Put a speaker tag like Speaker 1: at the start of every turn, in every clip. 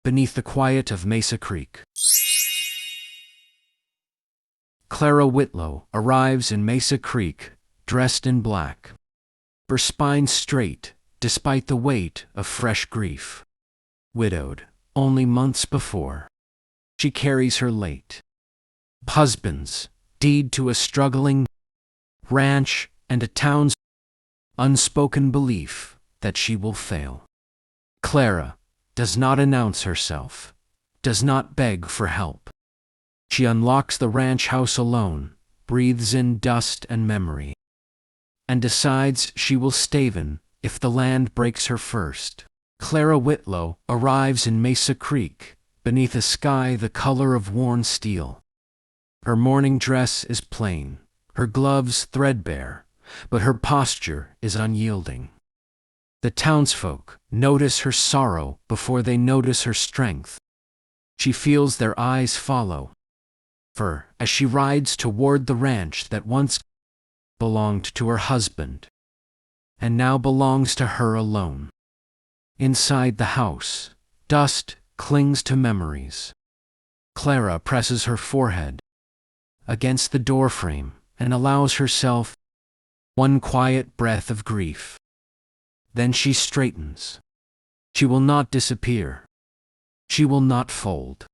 Speaker 1: beneath the quiet of Mesa Creek. Clara Whitlow arrives in Mesa Creek, dressed in black, her spine straight, despite the weight of fresh grief. Widowed, only months before, she carries her late husband's deed to a struggling ranch and a town's unspoken belief that she will fail. Clara does not announce herself, does not beg for help. She unlocks the ranch house alone, breathes in dust and memory, and decides she will stave if the land breaks her first. Clara Whitlow arrives in Mesa Creek, beneath a sky the color of worn steel. Her morning dress is plain, her gloves threadbare, but her posture is unyielding. The townsfolk notice her sorrow before they notice her strength. She feels their eyes follow her as she rides toward the ranch that once belonged to her husband and now belongs to her alone. Inside the house, dust clings to memories. Clara presses her forehead against the doorframe and allows herself one quiet breath of grief. Then she straightens. She will not disappear. She will not fold.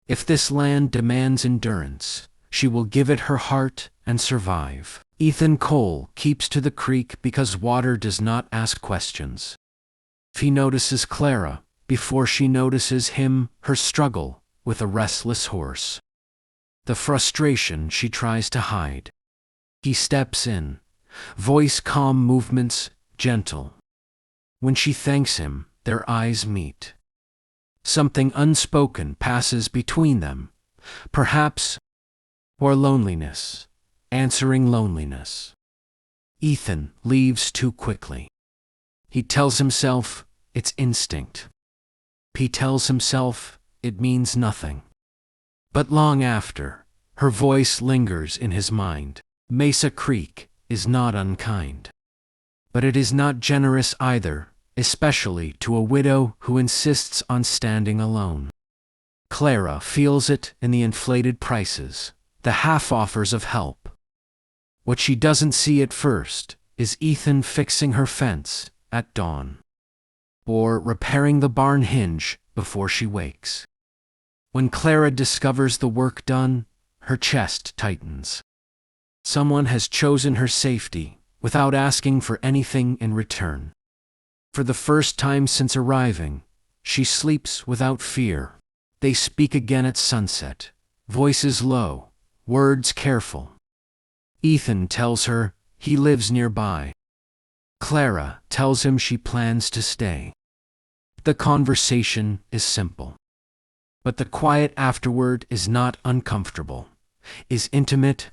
Speaker 1: If this land demands endurance, she will give it her heart and survive. Ethan Cole keeps to the creek because water does not ask questions. He notices Clara before she notices him, her struggle with a restless horse, the frustration she tries to hide. He steps in, voice calm, movements gentle. When she thanks him, their eyes meet. Something unspoken passes between them, perhaps, or loneliness, answering loneliness. Ethan leaves too quickly. He tells himself it's instinct. He tells himself it means nothing. But long after, her voice lingers in his mind. Mesa Creek is not unkind. But it is not generous either, especially to a widow who insists on standing alone. Clara feels it in the inflated prices, the half-offers of help. What she doesn't see at first is Ethan fixing her fence at dawn, or repairing the barn hinge before she wakes. When Clara discovers the work done, her chest tightens. Someone has chosen her safety without asking for anything in return. For the first time since arriving, she sleeps without fear. They speak again at sunset, voices low, words careful. Ethan tells her he lives nearby. Clara tells him she plans to stay. The conversation is simple. But the quiet afterward is not uncomfortable, is intimate.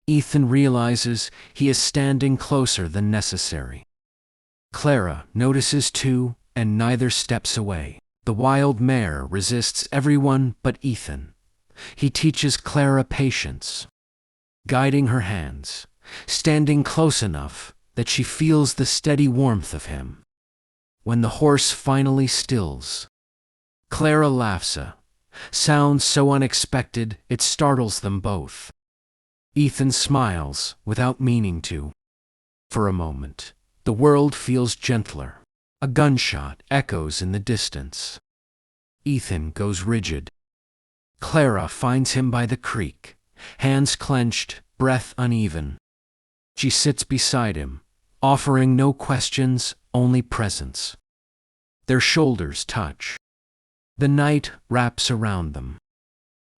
Speaker 1: Ethan realizes he is standing closer than necessary. Clara notices too, and neither steps away. The wild mare resists everyone but Ethan. He teaches Clara patience, guiding her hands, standing close enough that she feels the steady warmth of him. When the horse finally stills, Clara laughs, a sound so unexpected it startles them both. Ethan smiles without meaning to. For a moment, the world feels gentler. A gunshot echoes in the distance. Ethan goes rigid. Clara finds him by the creek, hands clenched, breath uneven. She sits beside him, offering no questions, only presence. Their shoulders touch. The night wraps around them.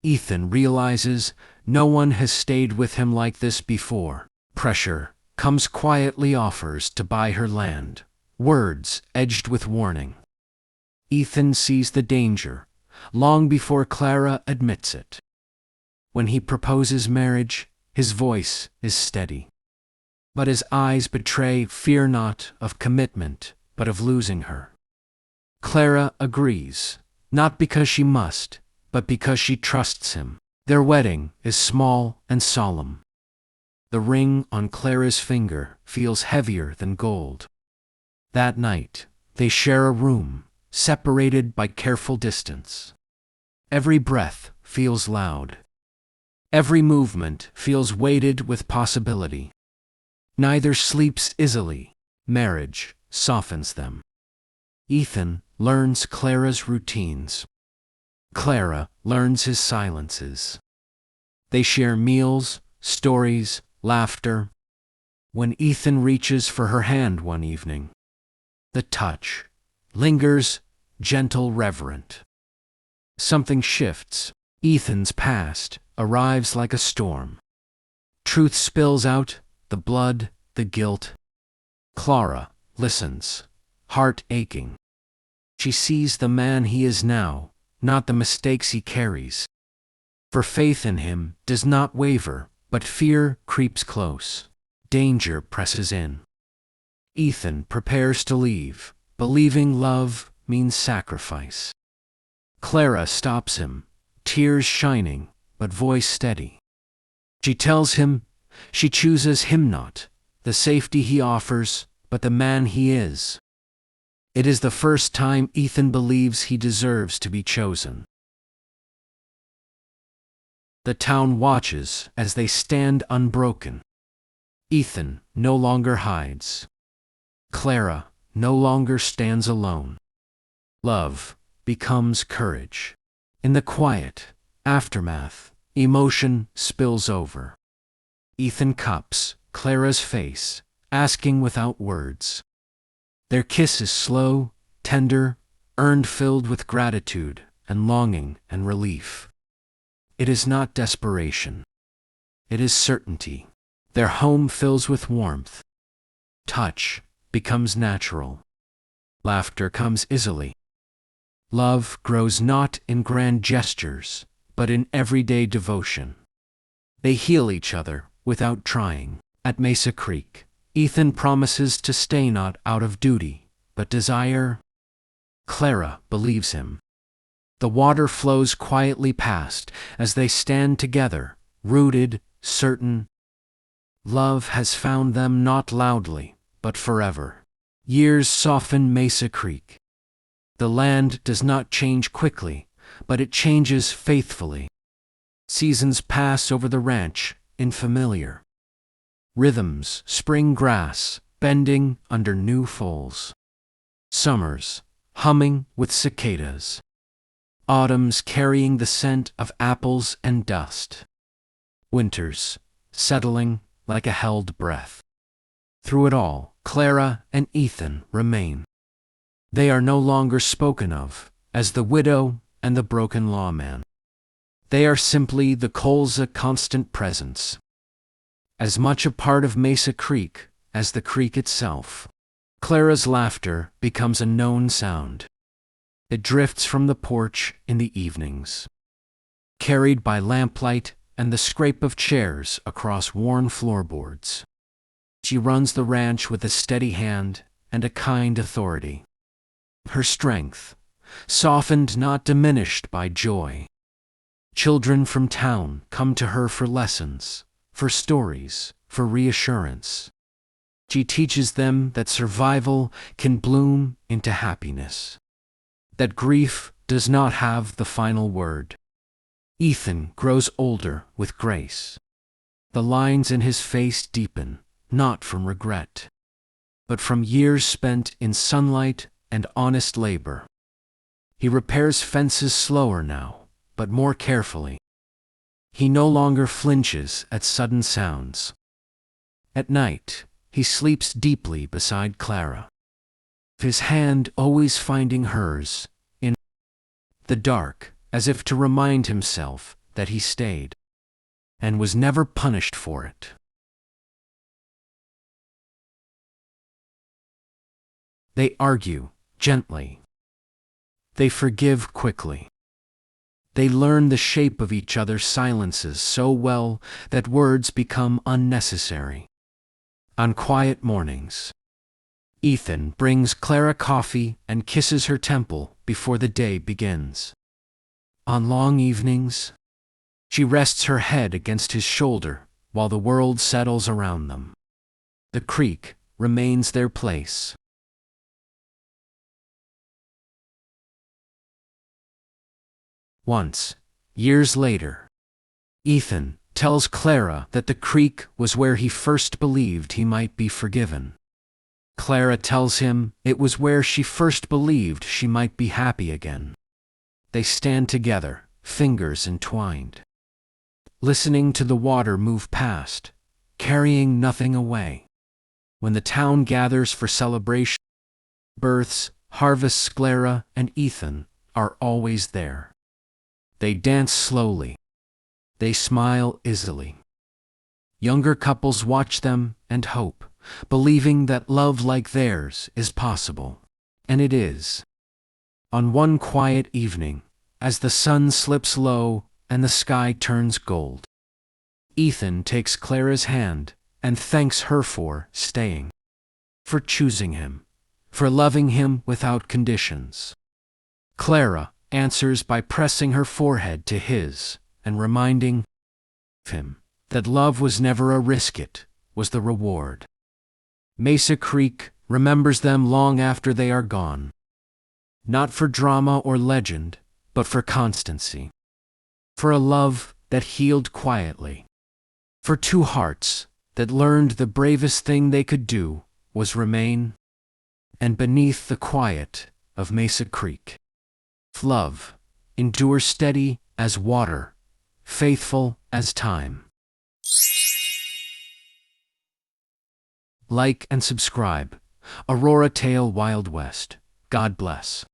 Speaker 1: Ethan realizes no one has stayed with him like this before. Pressure comes quietly, offers to buy her land, words edged with warning. Ethan sees the danger, long before Clara admits it. When he proposes marriage, his voice is steady. But his eyes betray fear not of commitment, but of losing her. Clara agrees, not because she must, but because she trusts him. Their wedding is small and solemn. The ring on Clara's finger feels heavier than gold. That night, they share a room, separated by careful distance. Every breath feels loud. Every movement feels weighted with possibility. Neither sleeps easily. Marriage softens them. Ethan learns Clara's routines. Clara learns his silences. They share meals, stories, laughter. When Ethan reaches for her hand one evening, the touch lingers, gentle, reverent. Something shifts. Ethan's past arrives like a storm. Truth spills out, the blood, the guilt. Clara listens, heart aching. She sees the man he is now, not the mistakes he carries. For faith in him does not waver, but fear creeps close. Danger presses in. Ethan prepares to leave, believing love means sacrifice. Clara stops him, tears shining, but voice steady. She tells him she chooses him not, the safety he offers, but the man he is. It is the first time Ethan believes he deserves to be chosen. The town watches as they stand unbroken. Ethan no longer hides. Clara no longer stands alone. Love becomes courage. In the quiet aftermath, emotion spills over. Ethan cups Clara's face, asking without words. Their kiss is slow, tender, earned, filled with gratitude and longing and relief. It is not desperation. It is certainty. Their home fills with warmth. Touch becomes natural. Laughter comes easily. Love grows not in grand gestures, but in everyday devotion. They heal each other without trying. At Mesa Creek, Ethan promises to stay not out of duty, but desire. Clara believes him. The water flows quietly past as they stand together, rooted, certain. Love has found them not loudly, but forever. Years soften Mesa Creek. The land does not change quickly, but it changes faithfully. Seasons pass over the ranch in familiar rhythms, spring grass bending under new foals. Summers humming with cicadas. Autumns carrying the scent of apples and dust. Winters settling like a held breath. Through it all, Clara and Ethan remain. They are no longer spoken of as the widow and the broken lawman. They are simply the Cole's constant presence. As much a part of Mesa Creek as the creek itself. Clara's laughter becomes a known sound. It drifts from the porch in the evenings, carried by lamplight and the scrape of chairs across worn floorboards. She runs the ranch with a steady hand and a kind authority. Her strength, softened not diminished by joy. Children from town come to her for lessons, for stories, for reassurance. She teaches them that survival can bloom into happiness, that grief does not have the final word. Ethan grows older with grace. The lines in his face deepen, not from regret, but from years spent in sunlight and honest labor. He repairs fences slower now, but more carefully. He no longer flinches at sudden sounds. At night, he sleeps deeply beside Clara, his hand always finding hers, in the dark, as if to remind himself that he stayed, and was never punished for it. They argue gently. They forgive quickly. They learn the shape of each other's silences so well that words become unnecessary. On quiet mornings, Ethan brings Clara coffee and kisses her temple before the day begins. On long evenings, she rests her head against his shoulder while the world settles around them. The creek remains their place. Once, years later, Ethan tells Clara that the creek was where he first believed he might be forgiven. Clara tells him it was where she first believed she might be happy again. They stand together, fingers entwined, listening to the water move past, carrying nothing away. When the town gathers for celebration, births, harvests, Clara and Ethan are always there. They dance slowly. They smile easily. Younger couples watch them and hope, believing that love like theirs is possible. And it is. On one quiet evening, as the sun slips low and the sky turns gold, Ethan takes Clara's hand and thanks her for staying, for choosing him, for loving him without conditions. Clara answers by pressing her forehead to his and reminding him that love was never a risk, it was the reward. Mesa Creek remembers them long after they are gone, not for drama or legend, but for constancy, for a love that healed quietly, for two hearts that learned the bravest thing they could do was remain, and beneath the quiet of Mesa Creek, love endures steady as water, faithful as time. Like and subscribe. Aurora Tale Wild West. God bless.